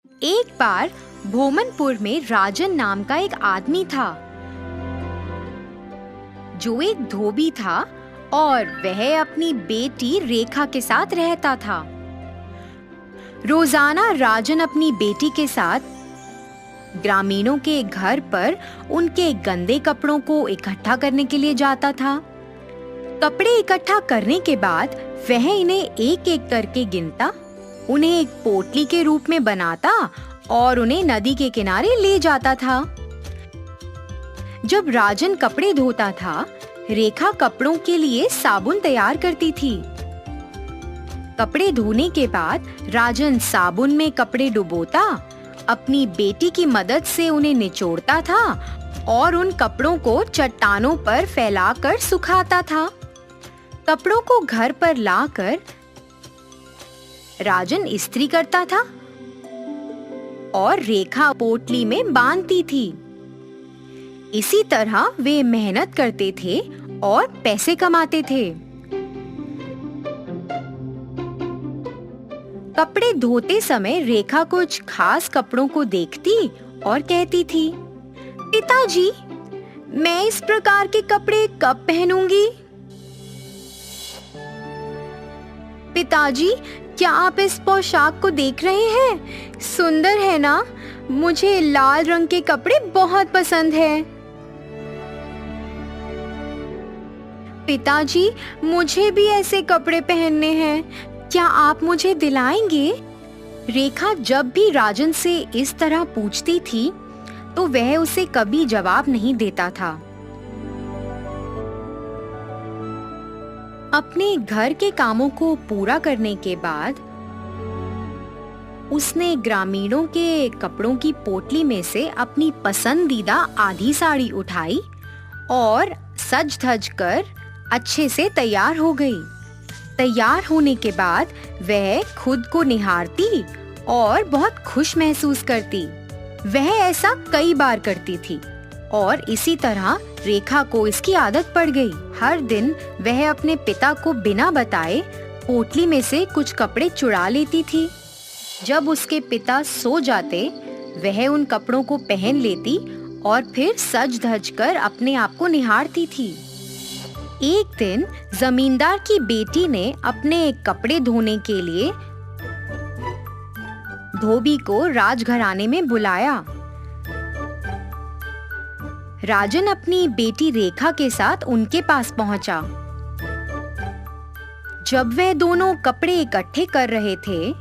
एक बार भोमनपुर में राजन नाम का एक आदमी था जो एक धोबी था और वह अपनी बेटी रेखा के साथ रहता था। रोजाना राजन अपनी बेटी के साथ ग्रामीणों के घर पर उनके गंदे कपड़ों को इकट्ठा करने के लिए जाता था। कपड़े इकट्ठा करने के बाद वह इन्हें एक एक करके गिनता, उन्हें एक पोटली के रूप में बनाता और उन्हें नदी के किनारे ले जाता था। जब राजन कपड़े धोता था, रेखा कपड़ों के लिए साबुन तैयार करती थी। कपड़े धोने के बाद राजन साबुन में कपड़े डुबोता, अपनी बेटी की मदद से उन्हें निचोड़ता था और उन कपड़ों को चट्टानों पर फैलाकर सुखाता था। कपड़ों को घर पर लाकर राजन इस्त्री करता था और रेखा पोटली में बांधती थी। इसी तरह वे मेहनत करते थे और पैसे कमाते थे। कपड़े धोते समय रेखा कुछ खास कपड़ों को देखती और कहती थी, पिताजी, मैं इस प्रकार के कपड़े कब पहनूंगी? पिताजी, क्या आप इस पोशाक को देख रहे हैं? सुंदर है ना? मुझे लाल रंग के कपड़े बहुत पसंद हैं। पिताजी, मुझे भी ऐसे कपड़े पहनने हैं। क्या आप मुझे दिलाएंगे? रेखा जब भी राजन से इस तरह पूछती थी, तो वह उसे कभी जवाब नहीं देता था। अपने घर के कामों को पूरा करने के बाद उसने ग्रामीणों के कपड़ों की पोटली में से अपनी पसंदीदा आधी साड़ी उठाई और सज धज कर अच्छे से तैयार हो गई। तैयार होने के बाद वह खुद को निहारती और बहुत खुश महसूस करती। वह ऐसा कई बार करती थी और इसी तरह रेखा को इसकी आदत पड़ गई। हर दिन वह अपने पिता को बिना बताए पोटली में से कुछ कपड़े चुरा लेती थी। जब उसके पिता सो जाते, वह उन कपड़ों को पहन लेती और फिर सज धज कर अपने आप को निहारती थी। एक दिन जमींदार की बेटी ने अपने कपड़े धोने के लिए धोबी को राजघराने में बुलाया। राजन अपनी बेटी रेखा के साथ उनके पास पहुंचा। जब वे दोनों कपड़े इकट्ठे कर रहे थे,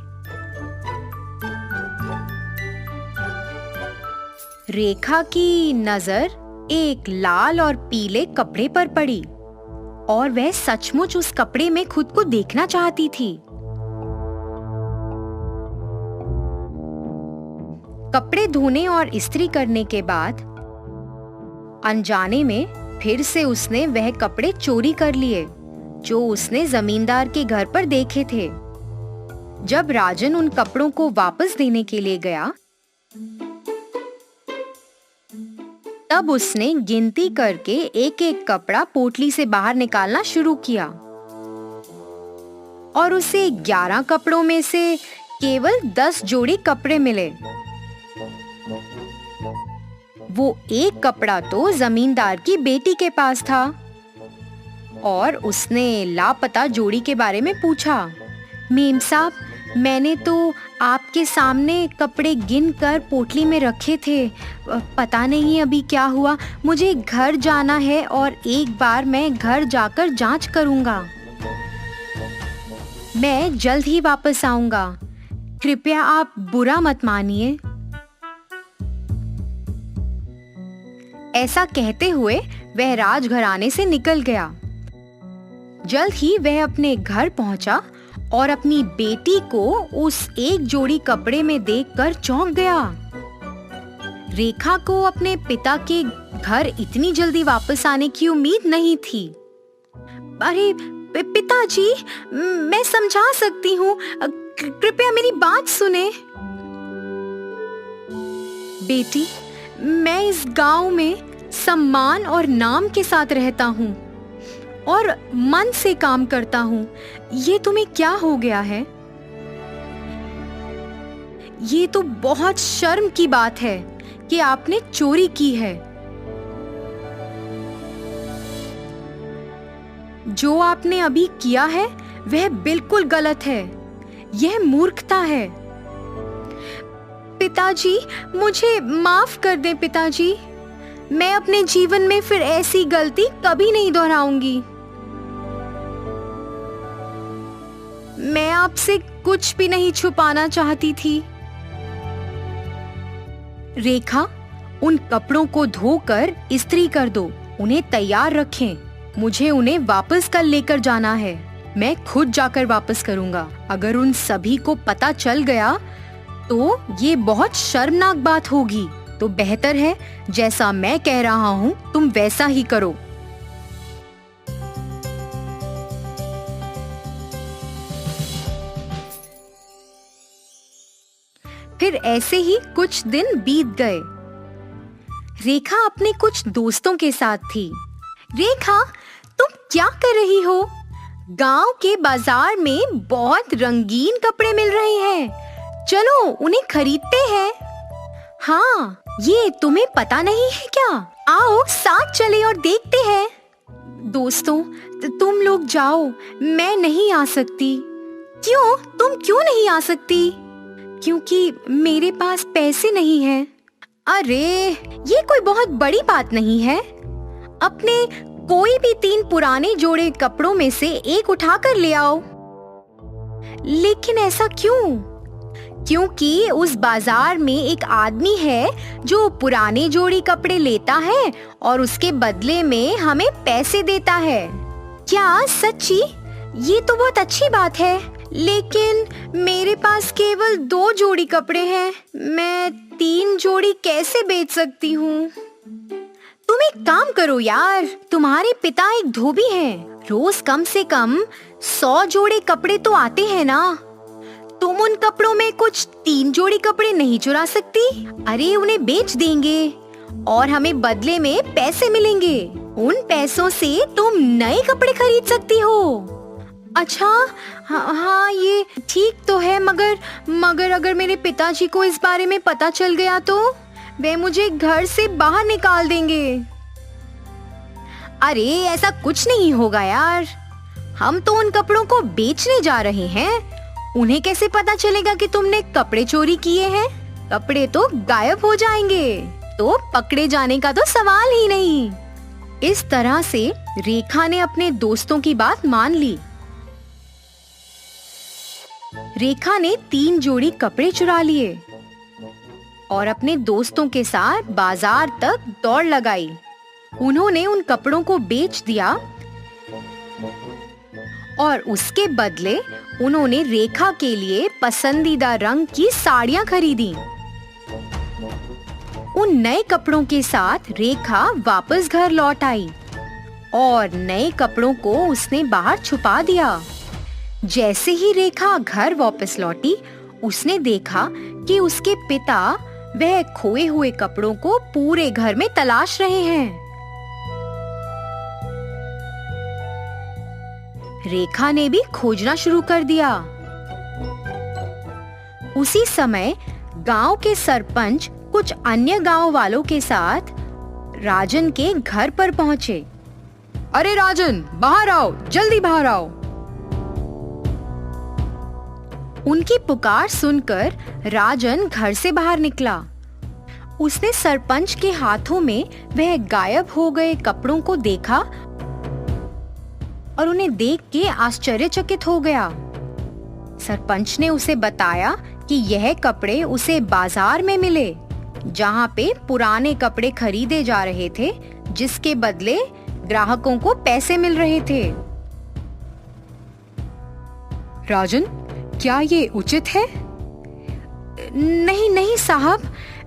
रेखा की नजर एक लाल और पीले कपड़े पर पड़ी और वह सचमुच उस कपड़े में खुद को देखना चाहती थी। कपड़े धोने और इस्त्री करने के बाद अनजाने में फिर से उसने वह कपड़े चोरी कर लिए जो उसने जमींदार के घर पर देखे थे। जब राजन उन कपड़ों को वापस देने के लिए गया, तब उसने गिनती करके एक एक कपड़ा पोटली से बाहर निकालना शुरू किया और उसे 11 कपड़ों में से केवल 10 जोड़ी कपड़े मिले। वो एक कपड़ा तो जमींदार की बेटी के पास था और उसने लापता जोड़ी के बारे में पूछा। मेम साहब, मैंने तो आपके सामने कपड़े गिन कर पोटली में रखे थे, पता नहीं अभी क्या हुआ। मुझे घर जाना है और एक बार मैं घर जाकर जांच करूंगा। मैं जल्द ही वापस आऊंगा, कृपया आप बुरा मत मानिए। ऐसा कहते हुए वह राजघराने से निकल गया। जल्द ही वह अपने घर पहुंचा और अपनी बेटी को उस एक जोड़ी कपड़े में देखकर चौंक गया। रेखा को अपने पिता के घर इतनी जल्दी वापस आने की उम्मीद नहीं थी। अरे पिताजी, मैं समझा सकती हूँ, कृपया मेरी बात सुने। बेटी, मैं इस गांव में सम्मान और नाम के साथ रहता हूँ और मन से काम करता हूँ। ये तुम्हें क्या हो गया है? ये तो बहुत शर्म की बात है कि आपने चोरी की है। जो आपने अभी किया है वह बिल्कुल गलत है। यह मूर्खता है। पिताजी, मुझे माफ कर दें पिताजी। मैं अपने जीवन में फिर ऐसी गलती कभी नहीं दोहराऊंगी। मैं आपसे कुछ भी नहीं छुपाना चाहती थी। रेखा, उन कपड़ों को धोकर इस्त्री कर दो। उन्हें तैयार रखें। मुझे उन्हें वापस कल लेकर जाना है। मैं खुद जाकर वापस करूंगा। अगर उन सभी को पता चल गया तो ये बहुत शर्मनाक बात होगी। तो बेहतर है जैसा मैं कह रहा हूँ तुम वैसा ही करो। फिर ऐसे ही कुछ दिन बीत गए। रेखा अपने कुछ दोस्तों के साथ थी। रेखा, तुम क्या कर रही हो? गांव के बाजार में बहुत रंगीन कपड़े मिल रहे हैं। चलो उन्हें खरीदते हैं। हाँ, ये तुम्हें पता नहीं है क्या? आओ साथ चले और देखते हैं। दोस्तों, तुम लोग जाओ, मैं नहीं आ सकती। क्यों? तुम क्यों नहीं आ सकती? क्योंकि मेरे पास पैसे नहीं हैं। अरे, ये कोई बहुत बड़ी बात नहीं है। अपने कोई भी 3 पुराने जोड़े कपड़ों में से एक उठा कर ले आओ। लेकिन ऐसा क्यों? क्योंकि उस बाजार में एक आदमी है जो पुराने जोड़ी कपड़े लेता है और उसके बदले में हमें पैसे देता है। क्या सच्ची? ये तो बहुत अच्छी बात है। लेकिन मेरे पास केवल 2 जोड़ी कपड़े हैं। मैं 3 जोड़ी कैसे बेच सकती हूँ? तुम एक काम करो यार, तुम्हारे पिता एक धोबी हैं। रोज कम से कम 100 जोड़े कपड़े तो आते हैं ना। तुम उन कपड़ों में कुछ 3 जोड़ी कपड़े नहीं चुरा सकती? अरे, उन्हें बेच देंगे और हमें बदले में पैसे मिलेंगे। उन पैसों से तुम नए कपड़े खरीद सकती हो। अच्छा, हाँ, ये ठीक तो है, मगर अगर मेरे पिताजी को इस बारे में पता चल गया तो वे मुझे घर से बाहर निकाल देंगे। अरे, ऐसा कुछ नहीं होगा यार। हम तो उन कपड़ों को बेचने जा रहे हैं। उन्हें कैसे पता चलेगा कि तुमने कपड़े चोरी किए हैं? कपड़े तो गायब हो जाएंगे, तो पकड़े जाने का तो सवाल ही नहीं। इस तरह से रेखा ने अपने दोस्तों की बात मान ली। रेखा ने 3 जोड़ी कपड़े चुरा लिए और अपने दोस्तों के साथ बाजार तक दौड़ लगाई। उन्होंने उन कपड़ों को बेच दिया और उसके बदले उन्होंने रेखा के लिए पसंदीदा रंग की साड़ियां खरीदी। उन नए कपड़ों के साथ रेखा वापस घर लौट आई और नए कपड़ों को उसने बाहर छुपा दिया। जैसे ही रेखा घर वापस लौटी, उसने देखा कि उसके पिता वह खोए हुए कपड़ों को पूरे घर में तलाश रहे हैं। रेखा ने भी खोजना शुरू कर दिया। उसी समय गांव के सरपंच कुछ अन्य गांव वालों के साथ राजन के घर पर पहुंचे। अरे राजन, बाहर आओ, जल्दी बाहर आओ। उनकी पुकार सुनकर राजन घर से बाहर निकला। उसने सरपंच के हाथों में वह गायब हो गए कपड़ों को देखा और उन्हें देख के आश्चर्यचकित हो गया। सरपंच ने उसे बताया कि यह कपड़े उसे बाजार में मिले, जहां पे पुराने कपड़े खरीदे जा रहे थे, जिसके बदले ग्राहकों को पैसे मिल रहे थे। राजन, क्या ये उचित है? नहीं नहीं साहब,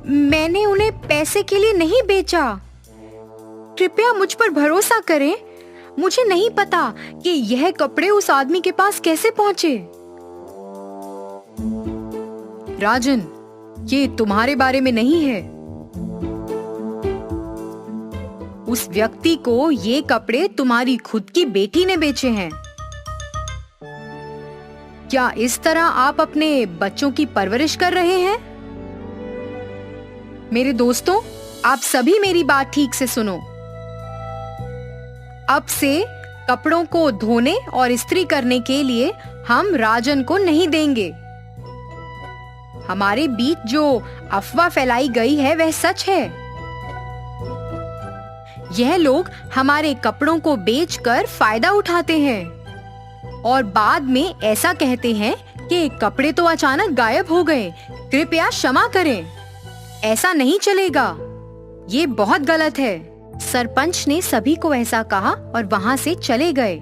मैंने उन्हें पैसे के लिए नहीं बेचा। कृपया मुझ पर भरोसा करें। मुझे नहीं पता कि यह कपड़े उस आदमी के पास कैसे पहुंचे। राजन, ये तुम्हारे बारे में नहीं है। उस व्यक्ति को ये कपड़े तुम्हारी खुद की बेटी ने बेचे हैं। क्या इस तरह आप अपने बच्चों की परवरिश कर रहे हैं? मेरे दोस्तों, आप सभी मेरी बात ठीक से सुनो। अब से कपड़ों को धोने और इस्त्री करने के लिए हम राजन को नहीं देंगे। हमारे बीच जो अफवाह फैलाई गई है वह सच है। यह लोग हमारे कपड़ों को बेचकर फायदा उठाते हैं और बाद में ऐसा कहते हैं कि कपड़े तो अचानक गायब हो गए, कृपया क्षमा करें। ऐसा नहीं चलेगा, ये बहुत गलत है। सरपंच ने सभी को ऐसा कहा और वहां से चले गए।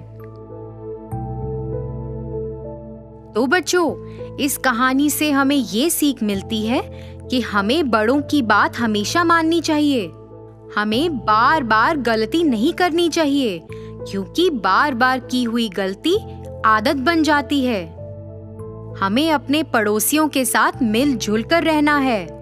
तो बच्चों, इस कहानी से हमें ये सीख मिलती है कि हमें बड़ों की बात हमेशा माननी चाहिए। हमें बार बार गलती नहीं करनी चाहिए, क्योंकि बार बार की हुई गलती आदत बन जाती है। हमें अपने पड़ोसियों के साथ मिलजुल कर रहना है।